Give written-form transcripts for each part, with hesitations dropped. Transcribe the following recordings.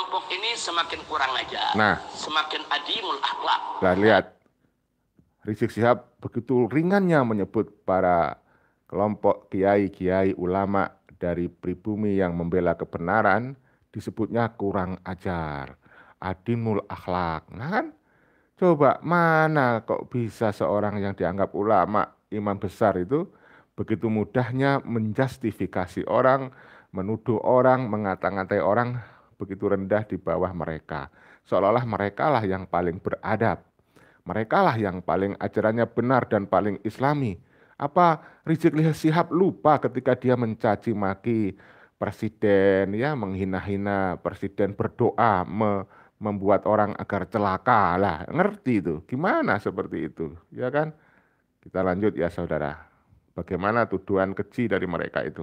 kelompok ini semakin kurang ajar, semakin adimul akhlak. Nah, lihat, Rizik Syihab begitu ringannya menyebut para kelompok kiai-kiai ulama dari pribumi yang membela kebenaran, disebutnya kurang ajar, adimul akhlak. Nah kan, coba mana kok bisa seorang yang dianggap ulama, imam besar itu begitu mudahnya menjustifikasi orang, menuduh orang, mengata-ngatai orang begitu rendah di bawah mereka. Seolah-olah mereka lah yang paling beradab. Mereka lah yang paling ajarannya benar dan paling islami. Apa Rizik Syihab lupa ketika dia mencaci maki presiden, ya menghina-hina presiden, berdoa membuat orang agar celaka lah, ngerti itu gimana seperti itu, ya kan? Kita lanjut ya saudara, bagaimana tuduhan keji dari mereka itu.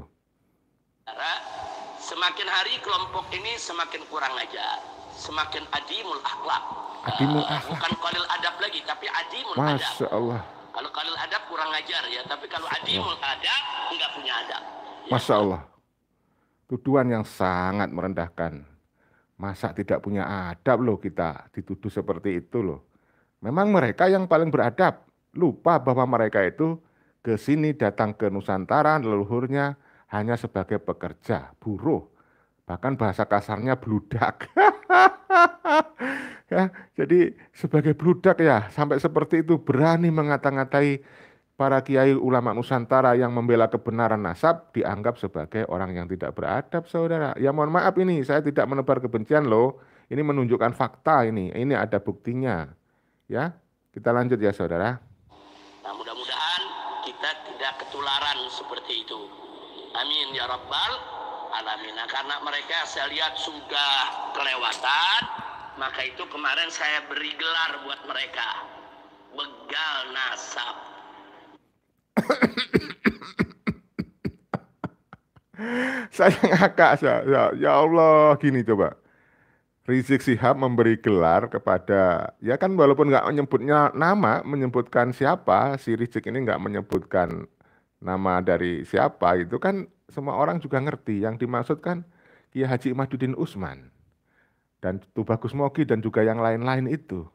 Semakin hari kelompok ini semakin kurang ajar, semakin adimul akhlak. Adimul akhlak. Bukan qalil adab lagi, tapi adimul adab. Masya Allah. Kalau qalil adab kurang ajar ya, tapi kalau adimul adab enggak punya adab. Ya. Masya Allah. Tuduhan yang sangat merendahkan. Masa tidak punya adab loh kita dituduh seperti itu loh. Memang mereka yang paling beradab. Lupa bahwa mereka itu ke sini datang ke Nusantara leluhurnya hanya sebagai pekerja, buruh. Bahkan bahasa kasarnya bludak. Ya, jadi sebagai bludak ya, sampai seperti itu berani mengata-ngatai para kiai ulama Nusantara yang membela kebenaran nasab dianggap sebagai orang yang tidak beradab, saudara. Ya mohon maaf ini, saya tidak menebar kebencian loh. Ini menunjukkan fakta ini ada buktinya. Ya, kita lanjut ya saudara. Nah mudah-mudahan kita tidak ketularan seperti itu. Amin ya rabbal alamin. Nah, karena mereka saya lihat sudah kelewatan, maka itu kemarin saya beri gelar buat mereka, begal nasab. Saya ngakak, ya Allah, gini coba. Rizik Syihab memberi gelar kepada, ya kan walaupun nggak menyebutnya nama, menyebutkan siapa, si Rizik ini nggak menyebutkan nama dari siapa, itu kan semua orang juga ngerti. Yang dimaksud kan Kiai Haji Imaduddin Utsman dan Tubagus Mogi dan juga yang lain-lain itu.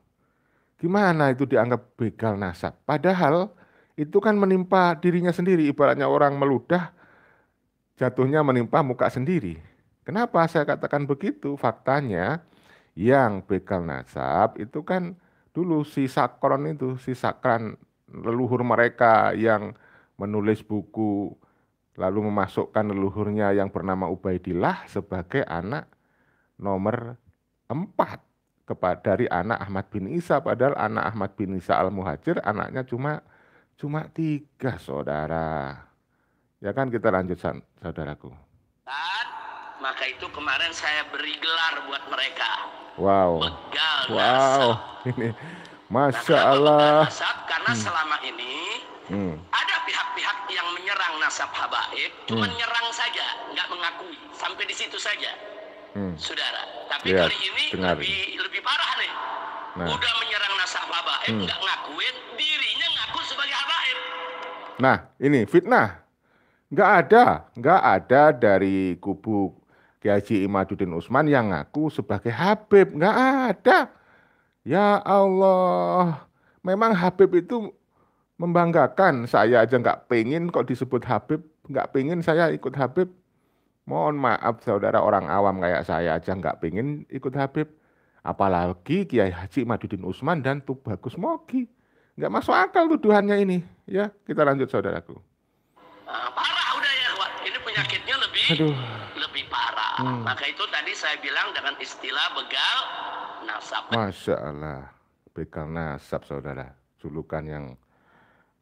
Gimana itu dianggap begal nasab? Padahal itu kan menimpa dirinya sendiri, ibaratnya orang meludah, jatuhnya menimpa muka sendiri. Kenapa saya katakan begitu? Faktanya yang begal nasab itu kan dulu si Sakron itu, si Sakran leluhur mereka yang menulis buku lalu memasukkan leluhurnya yang bernama Ubaidillah sebagai anak nomor 4 dari anak Ahmad bin Isa, padahal anak Ahmad bin Isa Al-Muhajir anaknya cuma 3, saudara. Ya kan, kita lanjut saudaraku. Maka itu kemarin saya beri gelar buat mereka. Wow. Begal wow. nasab. Ini Masya Allah. Nasab, karena selama ini ada pihak-pihak yang menyerang nasab habaib, cuma nyerang saja, nggak mengakui. Sampai di situ saja, saudara. Tapi ya, kali ini lebih parah nih. Nah. Udah menyerang nasab habaib, nggak ngakuin, dirinya ngaku sebagai habaib. Nah, ini fitnah. Nggak ada dari kubu Kiai Haji Imaduddin Utsman yang ngaku sebagai Habib, nggak ada. Ya Allah, memang Habib itu membanggakan. Saya aja nggak pengen kok disebut Habib, nggak pengen saya ikut Habib. Mohon maaf saudara, orang awam kayak saya aja nggak pengen ikut Habib. Apalagi Kiai Haji Imaduddin Utsman dan Tubagus Mogi. Nggak masuk akal tuduhannya ini. Ya, kita lanjut saudaraku. Parah udah ya, Wak. Ini penyakitnya lebih parah. Maka itu tadi saya bilang dengan istilah begal nasab. Masya Allah, begal nasab saudara, julukan yang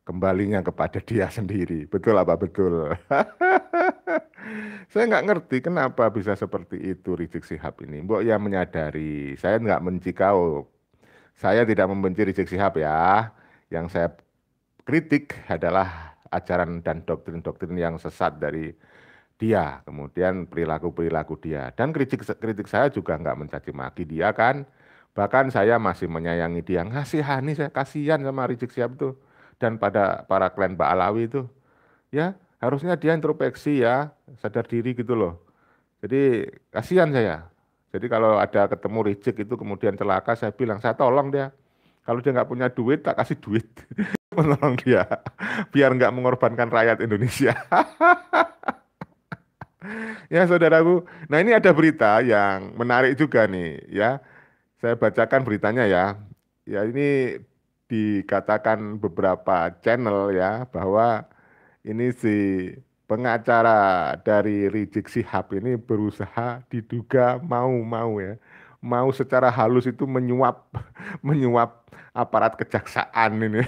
kembalinya kepada dia sendiri. Betul apa betul? Saya nggak ngerti kenapa bisa seperti itu Rizik Syihab ini. Mbok ya menyadari, saya nggak benci kau. Saya tidak membenci Rizik Syihab ya. Yang saya kritik adalah ajaran dan doktrin-doktrin yang sesat dari dia. Kemudian perilaku-perilaku dia. Dan kritik saya juga nggak mencaci maki dia kan. Bahkan saya masih menyayangi dia. Ngasihani, saya kasihan sama Rizik Syihab tuh. Dan pada para klan Ba'alawi itu. Ya, harusnya dia introspeksi ya, sadar diri gitu loh. Jadi kasihan saya. Jadi kalau ada ketemu Rizik itu kemudian celaka, saya bilang, saya tolong dia. Kalau dia nggak punya duit, tak kasih duit. Menolong dia. Biar nggak mengorbankan rakyat Indonesia. Ya saudaraku, nah ini ada berita yang menarik juga nih ya. Saya bacakan beritanya ya. Ya ini dikatakan beberapa channel ya bahwa ini si pengacara dari Rizik Sihab ini berusaha diduga mau ya. Mau secara halus itu menyuap menyuap aparat kejaksaan ini.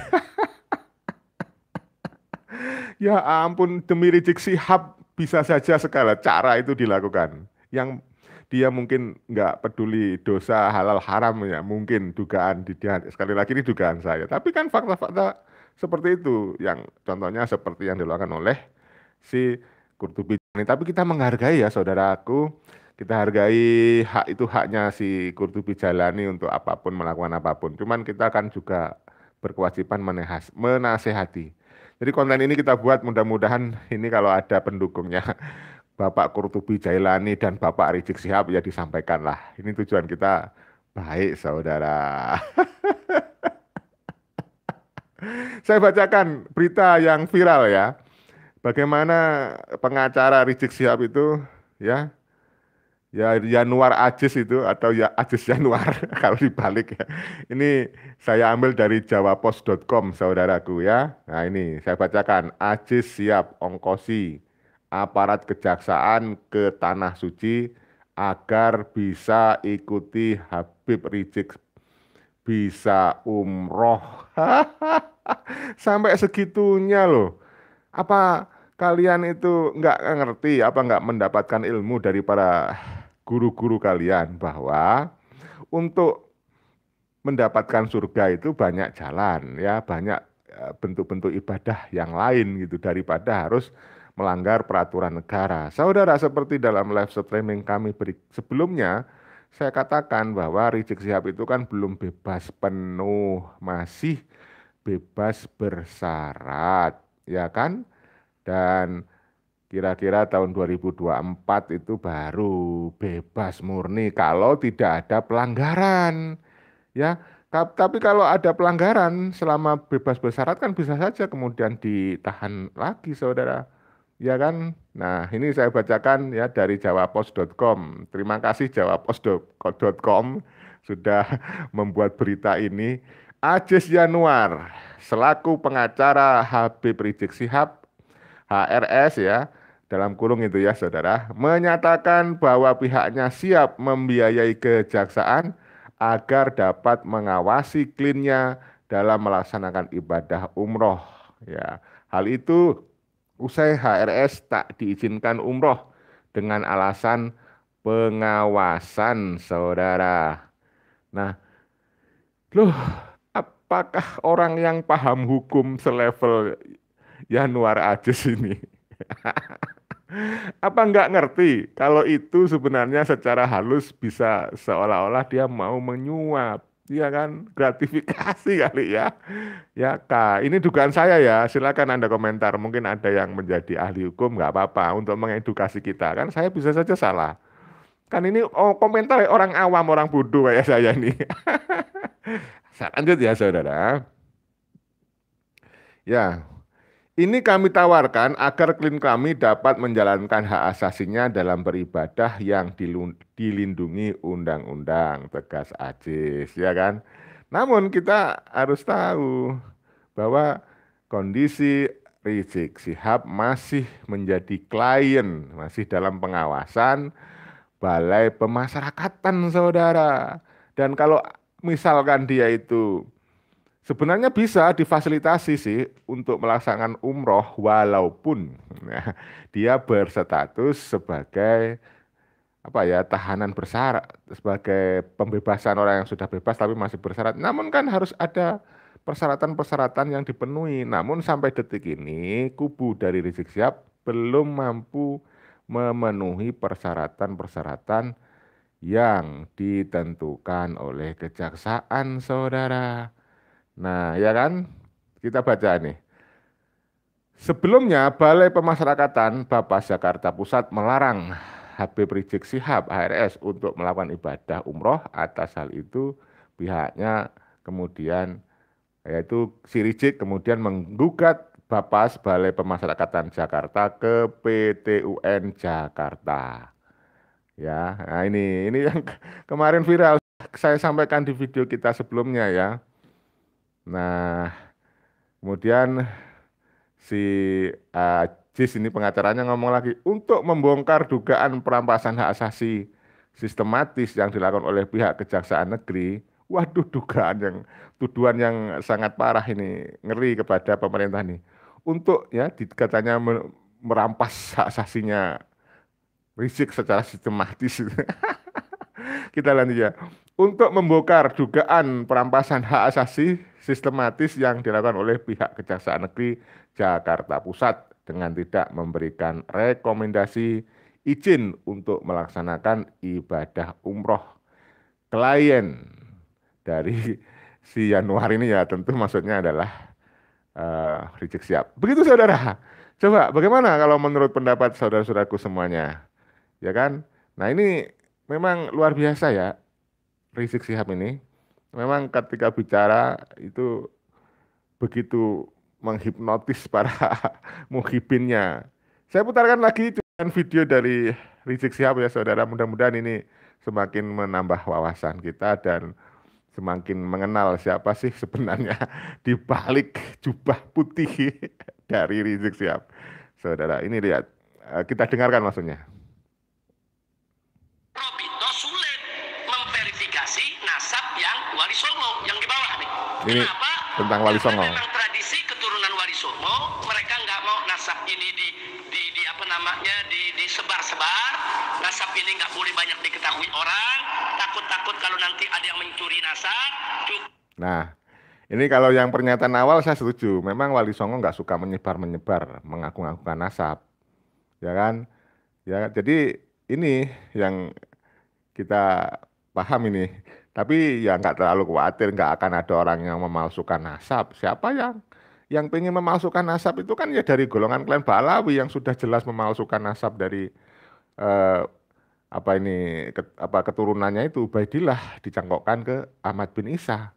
Ya ampun, demi Rizik Sihab bisa saja segala cara itu dilakukan. Yang dia mungkin nggak peduli dosa halal haram ya, mungkin dugaan dia sekali lagi ini dugaan saya. Tapi kan fakta-fakta seperti itu, yang contohnya seperti yang dilakukan oleh si Qurtubi ini. Tapi kita menghargai ya saudaraku, kita hargai hak itu haknya si Qurtubi Jalani untuk apapun melakukan apapun. Cuman kita kan juga berkewajiban menasehati. Jadi konten ini kita buat mudah-mudahan ini kalau ada pendukungnya Bapak Qurtubi Jailani dan Bapak Rizik Sihab ya disampaikanlah. Ini tujuan kita baik saudara. Saya bacakan berita yang viral ya. Bagaimana pengacara Rizik Sihab itu ya, ya Yanuar Ajis itu atau ya Ajis Yanuar kalau dibalik ya. Ini saya ambil dari jawapos.com saudaraku ya. Nah ini saya bacakan. Ajis siap ongkosi aparat kejaksaan ke Tanah Suci agar bisa ikuti Habib Rizik bisa umroh. Sampai segitunya loh. Apa kalian itu nggak ngerti, apa nggak mendapatkan ilmu dari para guru-guru kalian bahwa untuk mendapatkan surga itu banyak jalan ya, banyak bentuk-bentuk ibadah yang lain gitu daripada harus melanggar peraturan negara. Saudara, seperti dalam live streaming kami sebelumnya, saya katakan bahwa Rizik Sihab itu kan belum bebas penuh, masih bebas bersyarat, ya kan? Dan kira-kira tahun 2024 itu baru bebas murni kalau tidak ada pelanggaran. Ya, tapi kalau ada pelanggaran selama bebas bersyarat kan bisa saja kemudian ditahan lagi, saudara. Ya kan? Nah, ini saya bacakan ya dari jawapos.com. Terima kasih jawapos.com sudah membuat berita ini. Ajis Yanuar selaku pengacara Habib Rizik Sihab HRS ya, dalam kurung itu ya saudara, menyatakan bahwa pihaknya siap membiayai kejaksaan agar dapat mengawasi klinnya dalam melaksanakan ibadah umroh. Ya, hal itu usai HRS tak diizinkan umroh dengan alasan pengawasan saudara. Nah, loh, apakah orang yang paham hukum selevel Yanuar Ajis ini apa nggak ngerti kalau itu sebenarnya secara halus bisa seolah-olah dia mau menyuap, ya kan, gratifikasi kali ya. Ya kak, ini dugaan saya ya. Silakan Anda komentar. Mungkin ada yang menjadi ahli hukum nggak apa-apa untuk mengedukasi kita kan. Saya bisa saja salah. Kan ini komentar orang awam, orang bodoh kayak saya ini. Saya lanjut ya saudara. Ya, ini kami tawarkan agar klien kami dapat menjalankan hak asasinya dalam beribadah yang dilindungi undang-undang, tegas Ajis, ya kan? Namun kita harus tahu bahwa kondisi Rizik Sihab masih menjadi klien, masih dalam pengawasan Balai Pemasyarakatan, saudara. Dan kalau misalkan dia itu sebenarnya bisa difasilitasi sih untuk melaksanakan umroh walaupun ya, dia berstatus sebagai apa ya tahanan bersyarat, sebagai pembebasan orang yang sudah bebas tapi masih bersyarat. Namun kan harus ada persyaratan-persyaratan yang dipenuhi. Namun sampai detik ini kubu dari Rizik Sihab belum mampu memenuhi persyaratan-persyaratan yang ditentukan oleh kejaksaan, saudara. Nah, ya kan? Kita baca nih. Sebelumnya, Balai Pemasyarakatan Bapas Jakarta Pusat melarang Habib Rizik Syihab HRS untuk melakukan ibadah umroh. Atas hal itu pihaknya kemudian yaitu si Rizik kemudian menggugat Bapas Balai Pemasyarakatan Jakarta ke PT UN Jakarta. Ya, nah ini yang kemarin viral saya sampaikan di video kita sebelumnya ya. Nah, kemudian si Jis ini pengacaranya ngomong lagi untuk membongkar dugaan perampasan hak asasi sistematis yang dilakukan oleh pihak Kejaksaan Negeri. Waduh, tuduhan yang sangat parah ini, ngeri kepada pemerintah nih. Untuk ya katanya merampas hak asasinya Rizik secara sistematis. Kita lanjut ya. Untuk membongkar dugaan perampasan hak asasi sistematis yang dilakukan oleh pihak Kejaksaan Negeri Jakarta Pusat dengan tidak memberikan rekomendasi izin untuk melaksanakan ibadah umroh klien dari si Yanuar ini ya, tentu maksudnya adalah Rizik Syihab. Begitu saudara. Coba bagaimana kalau menurut pendapat saudara-saudaraku semuanya? Ya kan? Nah ini memang luar biasa ya. Rizik Syihab ini memang ketika bicara itu begitu menghipnotis para muhibinnya. Saya putarkan lagi video dari Rizik Syihab ya saudara. Mudah-mudahan ini semakin menambah wawasan kita dan semakin mengenal siapa sih sebenarnya di balik jubah putih dari Rizik Syihab. Saudara, ini lihat. Kita dengarkan maksudnya. Wali Songo yang di bawah nih. Ini kenapa? Tentang Wali Songo. Memang tradisi keturunan Wali Songo, mereka nggak mau nasab ini di apa namanya disebar-sebar. Nasab ini nggak boleh banyak diketahui orang. Takut-takut kalau nanti ada yang mencuri nasab. Nah, ini kalau yang pernyataan awal saya setuju. Memang Wali Songo nggak suka menyebar-menyebar, mengaku-ngakukan nasab, ya kan? Ya, jadi ini yang kita paham ini. Tapi ya nggak terlalu khawatir, nggak akan ada orang yang memalsukan nasab. Siapa yang pengen memalsukan nasab itu kan ya dari golongan klan Ba'alawi yang sudah jelas memalsukan nasab dari keturunannya itu Ubaidillah dicangkokkan ke Ahmad bin Isa.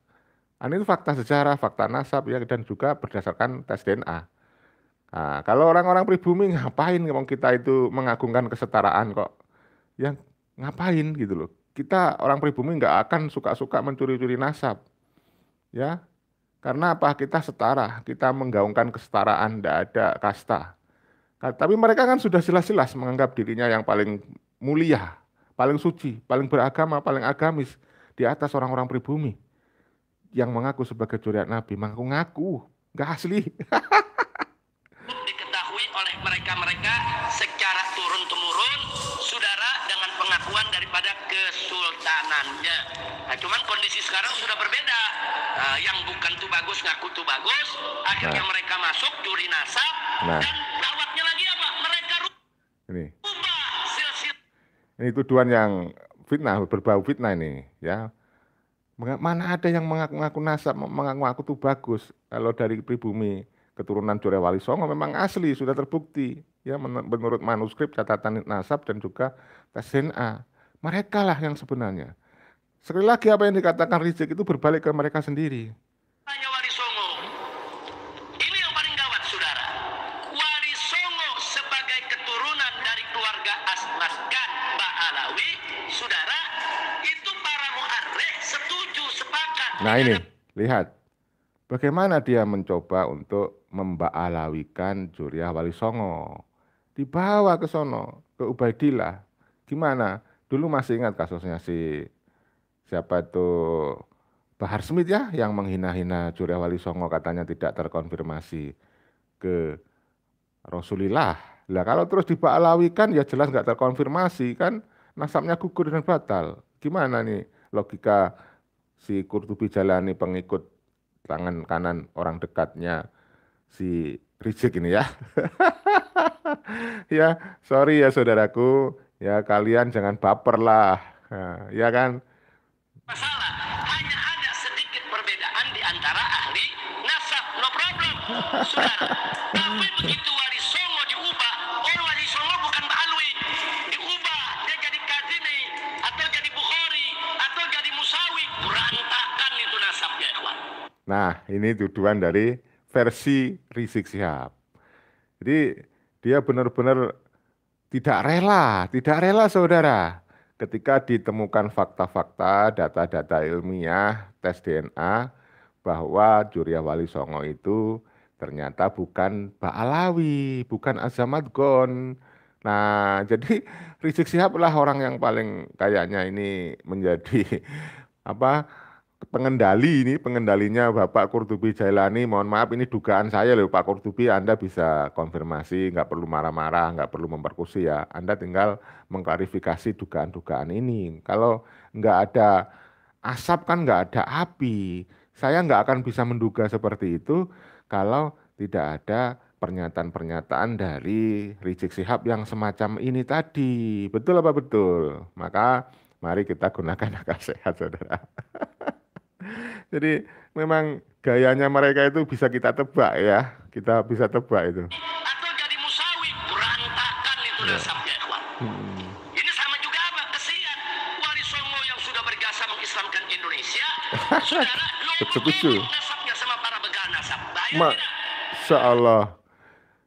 Ini itu fakta sejarah, fakta nasab ya, dan juga berdasarkan tes DNA. Nah, kalau orang-orang pribumi ngapain ngomong kita itu mengagungkan kesetaraan kok? Yang ngapain gitu loh. Kita orang pribumi nggak akan suka-suka mencuri-curi nasab, ya, karena apa? Kita setara, kita menggaungkan kesetaraan, tidak ada kasta. Tapi mereka kan sudah jelas-jelas menganggap dirinya yang paling mulia, paling suci, paling beragama, paling agamis di atas orang-orang pribumi yang mengaku sebagai zuriat Nabi, mengaku-ngaku, nggak asli. Diketahui oleh mereka secara turun-temurun, saudara, dengan pengakuan daripada kesultanannya. Nah, cuman kondisi sekarang sudah berbeda. Yang bukan tuh bagus ngaku tuh bagus. Akhirnya mereka masuk curi nasab. Dan dakwahnya lagi apa? Mereka rubah silsilah. Ini tuduhan yang fitnah, berbau fitnah ini, ya. Mana ada yang mengaku-ngaku nasab, mengaku-ngaku tuh bagus. Kalau dari pribumi keturunan Jorea Wali Songo memang asli, sudah terbukti ya menurut manuskrip, catatan nasab dan juga tes DNA. Mereka lah yang sebenarnya. Sekali lagi apa yang dikatakan Rizik itu berbalik ke mereka sendiri. Hanya Wali Songo. Ini yang paling gawat, saudara. Wali Songo sebagai keturunan dari keluarga Asmat Khan Ba'alawi, saudara, itu para mu'arrikh setuju, sepakat. Nah ini, lihat. Bagaimana dia mencoba untuk memba'alawikan Zuriah Wali Songo. Dibawa ke sono, ke Ubaidillah. Gimana? Dulu masih ingat kasusnya siapa itu Bahar Smith ya, yang menghina-hina Zuriah Wali Songo, katanya tidak terkonfirmasi ke Rasulullah. Lah kalau terus diba'alawikan ya jelas nggak terkonfirmasi kan, nasabnya gugur dan batal. Gimana nih logika si Qurtubi Jalani, pengikut tangan kanan orang dekatnya si Rizik ini ya. Ya, sorry ya saudaraku, ya kalian jangan baper lah. Nah, ya kan? Masalah hanya ada sedikit perbedaan di antara ahli nasab, no problem, saudara. Tapi begitu Wali Songo diubah, Wali Songo bukan Ba'alwi, diubah Nah, ini tuduhan dari versi Rizik Sihab. Jadi dia benar-benar tidak rela saudara. Ketika ditemukan fakta-fakta, data-data ilmiah, tes DNA, bahwa Duriya Wali Songo itu ternyata bukan Ba'alawi, bukan Azamat Gon. Nah, jadi Rizik Sihab lah orang yang paling kayaknya ini menjadi apa pengendali ini, pengendalinya Bapak Qurtubi Jailani. Mohon maaf ini dugaan saya loh Pak Qurtubi, Anda bisa konfirmasi, nggak perlu marah-marah, nggak perlu memperkusi ya. Anda tinggal mengklarifikasi dugaan-dugaan ini. Kalau nggak ada asap kan nggak ada api. Saya nggak akan bisa menduga seperti itu kalau tidak ada pernyataan-pernyataan dari Rizik Sihab yang semacam ini tadi. Betul apa betul? Maka mari kita gunakan akal sehat, saudara. Jadi memang gayanya mereka itu bisa kita tebak ya, kita bisa tebak itu. Atau jadi musawi, berantakan itu Ya. nasabnya, ikhwan. Hmm. Ini sama juga apa? Kesian Wali Songo yang sudah berjasa mengislamkan Indonesia, saudara, Setuju. nasabnya sama para begal nasab. Bayang tidak? Masya Allah.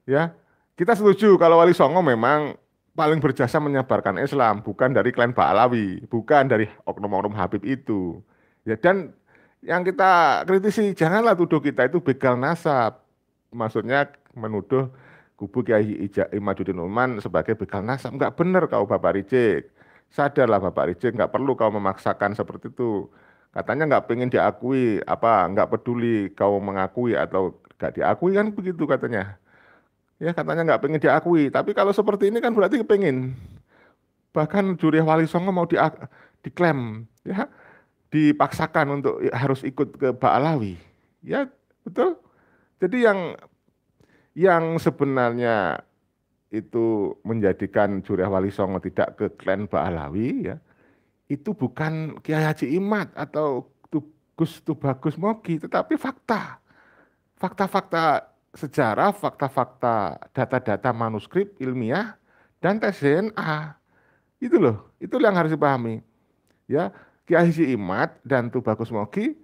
Ya, kita setuju kalau Wali Songo memang paling berjasa menyebarkan Islam, bukan dari klan Ba'alawi, bukan dari oknum-oknum Habib itu. Ya, dan yang kita kritisi, janganlah tuduh kita itu begal nasab. Maksudnya menuduh kubu Kiai Imaduddin Uman sebagai begal nasab. Enggak benar kau Bapak Rizik. Sadarlah Bapak Rizik, enggak perlu kau memaksakan seperti itu. Katanya enggak pengen diakui, apa enggak peduli kau mengakui atau enggak diakui kan begitu katanya. Ya katanya nggak pengen diakui, tapi kalau seperti ini kan berarti pengen. Bahkan Duriya Wali Songo mau diklaim, ya dipaksakan untuk harus ikut ke Ba'alawi. Ya betul. Jadi yang sebenarnya itu menjadikan Duriya Wali Songo tidak ke klan Ba'alawi, ya itu bukan Kiai Haji Imad atau Gus Tubagus Mogi, tetapi fakta. Fakta-fakta sejarah, fakta-fakta data-data manuskrip ilmiah dan tes DNA. Itu loh, itu yang harus dipahami. Ya, Kiai Haji Imad dan Tubagus Mogi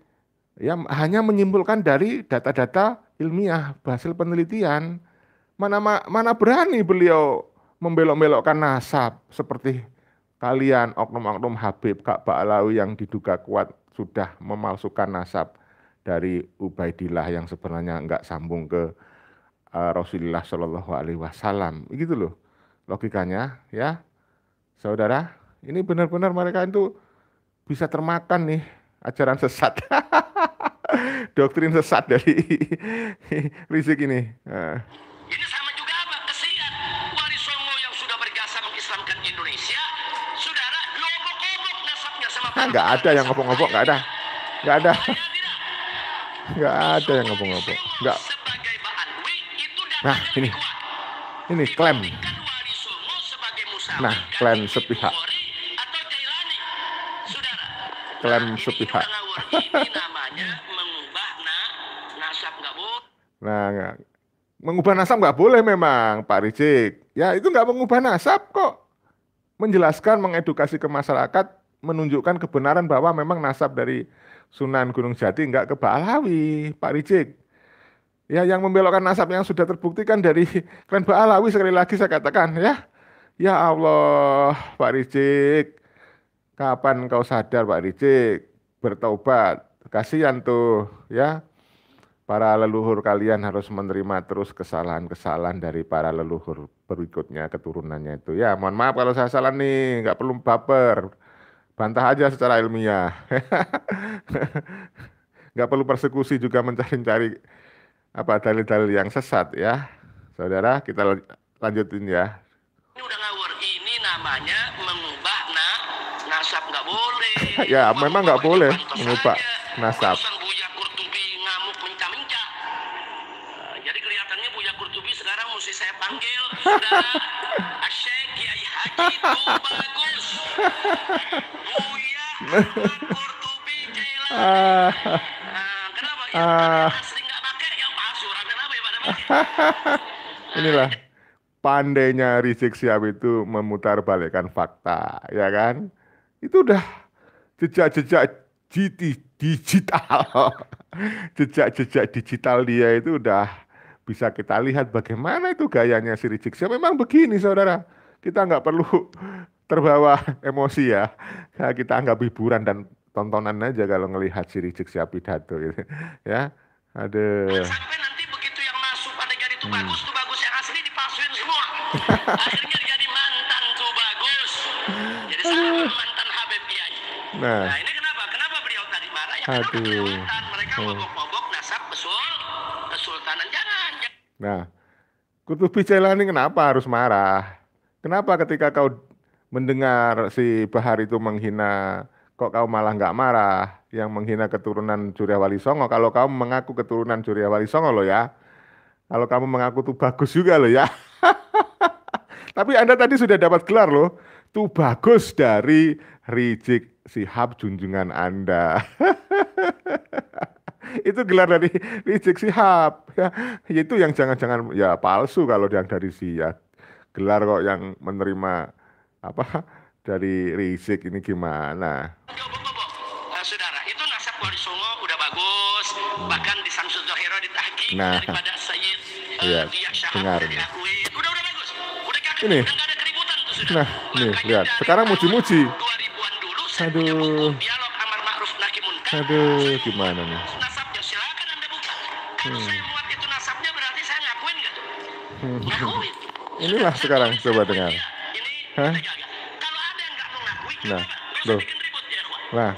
ya hanya menyimpulkan dari data-data ilmiah, hasil penelitian. Mana berani beliau membelok-belokkan nasab seperti kalian oknum-oknum Habib Kak Ba'alawi yang diduga kuat sudah memalsukan nasab dari Ubaidillah yang sebenarnya enggak sambung ke Rasulullah Shallallahu Alaihi Wasallam. Gitu loh logikanya ya, saudara. Ini benar-benar mereka itu bisa termakan nih ajaran sesat, doktrin sesat dari Rizik ini. Nah. Ini sama juga apa? Kesian Wali Songo yang sudah berjasa mengislamkan Indonesia, saudara, diobok-obok nasabnya sama para Nggak ada yang ngobok-ngobok, nggak ada, nggak ada, Bayang tidak? nggak ada yang ngobok-ngobok, nggak. Sebagai Ba'alawi itu Nah datanya ini, lebih kuat ini klaim. dibandingkan Wali Songo sebagai musawi Nah klaim dari sepihak, Bukhari atau Jailani, saudara. klaim Ini sepihak. udah ngawur. Ini namanya mengubah nasab nggak boleh. Nah, mengubah nasab nggak boleh memang Pak Rizik. Ya itu nggak mengubah nasab kok. Menjelaskan, mengedukasi ke masyarakat, menunjukkan kebenaran bahwa memang nasab dari Sunan Gunung Jati nggak ke Ba'alawi, Pak Rizik. Ya yang membelokkan nasab yang sudah terbuktikan dari klan Ba'alawi sekali lagi saya katakan ya. Ya Allah, Pak Rizik, kapan kau sadar Pak Rizik bertaubat? Kasihan tuh ya. Para leluhur kalian harus menerima terus kesalahan-kesalahan dari para leluhur berikutnya, keturunannya itu. Ya, mohon maaf kalau saya salah nih, nggak perlu baper. Bantah aja secara ilmiah. Nggak perlu persekusi juga mencari-cari apa dalil-dalil yang sesat ya. Saudara, kita lanjutin ya. Ini udah ngawur. Ini namanya mengubah nasab nggak boleh. Ya, memang nggak boleh Pantas mengubah aja. nasab. Urusan Buya Qurtubi ngamuk menca-menca. Jadi kelihatannya Buya Qurtubi sekarang mesti saya panggil saudara Asyik Kiai Haji Tubagus. Buya Qurtubi Jailani. Kenapa? Ya karena sering nggak pakai yang palsu. Kenapa ya pada pakai? Inilah pandainya Rizik Sihab itu memutarbalikkan fakta, ya kan? Itu udah jejak-jejak digital Jejak-jejak digital dia itu udah bisa kita lihat bagaimana itu gayanya si Rizik Syihab. Memang begini saudara, kita nggak perlu terbawa emosi ya. Ya, kita anggap hiburan dan tontonan aja kalau ngelihat si Rizik Syihab pidato gitu. Ya, ada. Sampai nanti begitu yang masuk adegan itu Hmm. bagus tuh bagus, yang asli dipalsuin semua. Akhirnya jadi mantan tuh bagus. Jadi sama Aduh. mantan Habib Kiai. Nah Nah, ini kenapa? Kenapa beliau tadi marah? Ya karena udah aduh. kelewatan. Mereka Oh. mabok-mabok nasab kesultanan. Jangan. Nah, Kutubi Jailani kenapa harus marah? Kenapa ketika kau mendengar si Bahar itu menghina, kok kau malah nggak marah? Yang menghina keturunan Surya Wali Songo. Kalau kamu mengaku keturunan Surya Wali Songo loh ya. Kalau kamu mengaku tuh bagus juga loh ya. Tapi Anda tadi sudah dapat gelar loh. Tuh bagus dari Rizik Syihab junjungan Anda. Itu gelar dari Rizik Syihab. Ya, itu yang jangan-jangan ya palsu kalau yang dari si ya. Gelar kok yang menerima apa dari Rizik ini gimana? Saudara, itu nasab Wali Songo udah bagus. Bahkan di Samsul Zohiro ditahqiq Nah, daripada Sayyid iya, Dia Syahab dengar udah nih. diakui. Udah bagus. Udah kagak, Ini, udah nggak ada keributan tuh sudah. nah, nih Makanya lihat. dari Sekarang tahun muji-muji. 2000-an dulu saya punya buku Aduh, Dialog Amar Ma'ruf Nahi Munkar. aduh, Saya gimana membuat nih? nasabnya, silakan Anda buka. Kalau Hmm. saya muat itu nasabnya berarti saya ngakuin nggak tuh? Hmm. Ngakuin. Inilah Saya sekarang tulis, coba ngakuin dengar. dia. Ini Hah? kita jaga. Kalau ada yang nggak mau ngakui, nggak Nah, apa-apa. Nggak usah loh, bikin ribut ya, ikhwan. nah,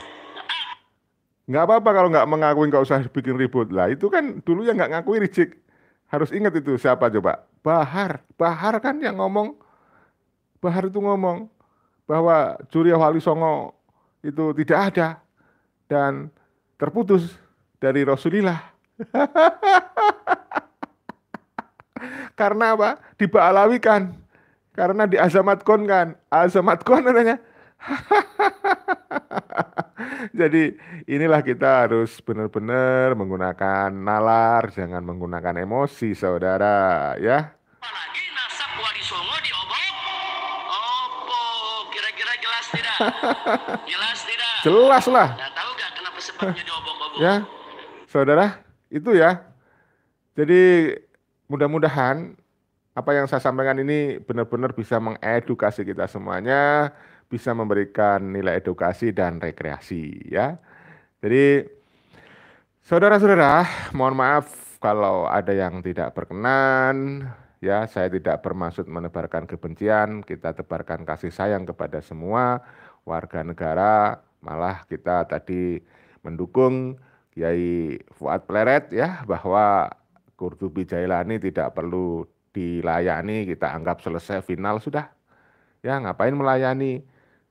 nggak apa-apa kalau nggak mengakui nggak usah bikin ribut lah. Itu kan dulu yang nggak ngakui Rizik. Harus ingat itu siapa coba? Bahar. Bahar kan yang ngomong. Bahar itu ngomong bahwa Surya Wali Songo itu tidak ada dan terputus dari Rasulillah. Karena apa? Diba'alawikan. Karena diazamatkan kan. Azamatkan namanya. Jadi inilah kita harus benar-benar menggunakan nalar, jangan menggunakan emosi, saudara, ya. Apalagi nasab Wali Songo diobok. Opo, kira-kira jelas tidak? Jelas tidak? Jelas lah, Nah, tahu nggak kenapa sebabnya diobok-obok? ya, saudara. Itu ya. Jadi mudah-mudahan apa yang saya sampaikan ini benar-benar bisa mengedukasi kita semuanya, bisa memberikan nilai edukasi dan rekreasi, ya. Jadi saudara-saudara, mohon maaf kalau ada yang tidak berkenan, ya saya tidak bermaksud menebarkan kebencian, kita tebarkan kasih sayang kepada semua warga negara, malah kita tadi mendukung Kiai Fuad Pleret ya bahwa Qurtubi Jailani tidak perlu dilayani, kita anggap selesai final sudah. Ya ngapain melayani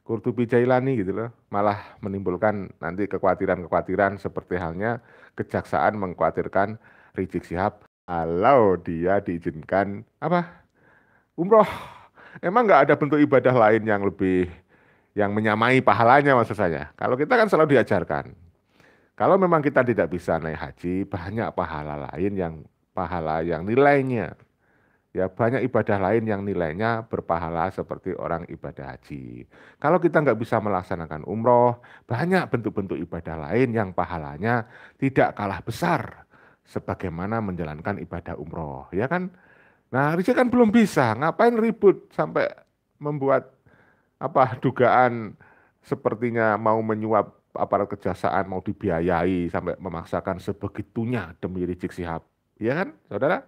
Qurtubi Jailani gitu loh. Malah menimbulkan nanti kekhawatiran-kekhawatiran seperti halnya kejaksaan mengkhawatirkan Rizik Syihab kalau dia diizinkan apa? Umroh. Emang nggak ada bentuk ibadah lain yang lebih yang menyamai pahalanya maksud saya. Kalau kita kan selalu diajarkan. Kalau memang kita tidak bisa naik haji, banyak pahala yang nilainya ya banyak ibadah lain yang nilainya berpahala seperti orang ibadah haji. Kalau kita nggak bisa melaksanakan umroh, banyak bentuk-bentuk ibadah lain yang pahalanya tidak kalah besar sebagaimana menjalankan ibadah umroh, ya kan? Nah, Rizik kan belum bisa, ngapain ribut sampai membuat apa dugaan sepertinya mau menyuap aparat kejaksaan mau dibiayai sampai memaksakan sebegitunya demi Rizik Syihab, ya kan, saudara?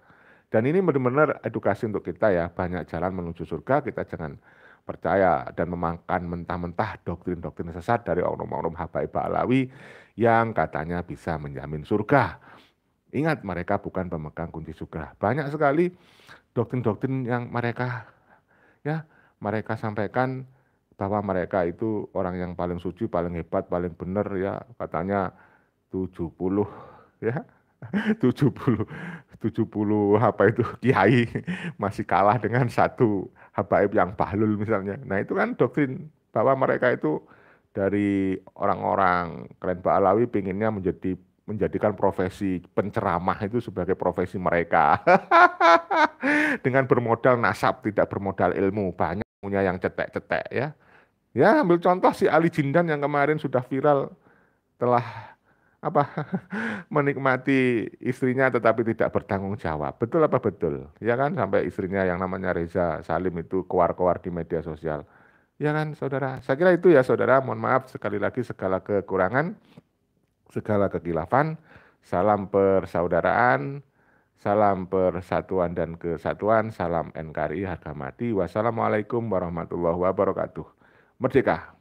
Dan ini benar-benar edukasi untuk kita ya, banyak jalan menuju surga, kita jangan percaya dan memakan mentah-mentah doktrin-doktrin sesat dari oknum-oknum habaib Ba'alawi yang katanya bisa menjamin surga. Ingat mereka bukan pemegang kunci surga. Banyak sekali doktrin-doktrin yang mereka sampaikan bahwa mereka itu orang yang paling suci, paling hebat, paling benar ya, katanya 70 ya 70 70 apa itu kiai masih kalah dengan satu habaib yang bahlul misalnya. Nah, itu kan doktrin bahwa mereka itu dari orang-orang klan Ba'alawi pinginnya menjadikan profesi penceramah itu sebagai profesi mereka. Dengan bermodal nasab, tidak bermodal ilmu. Banyak punya yang cetek-cetek ya. Ya, ambil contoh si Ali Jindan yang kemarin sudah viral telah apa menikmati istrinya tetapi tidak bertanggung jawab. Betul apa betul? Ya kan sampai istrinya yang namanya Reza Salim itu keluar-keluar di media sosial. Ya kan saudara? Saya kira itu ya saudara. Mohon maaf sekali lagi segala kekurangan, segala kekilafan. Salam persaudaraan, salam persatuan dan kesatuan, salam NKRI harga mati. Wassalamualaikum warahmatullahi wabarakatuh. Merdeka.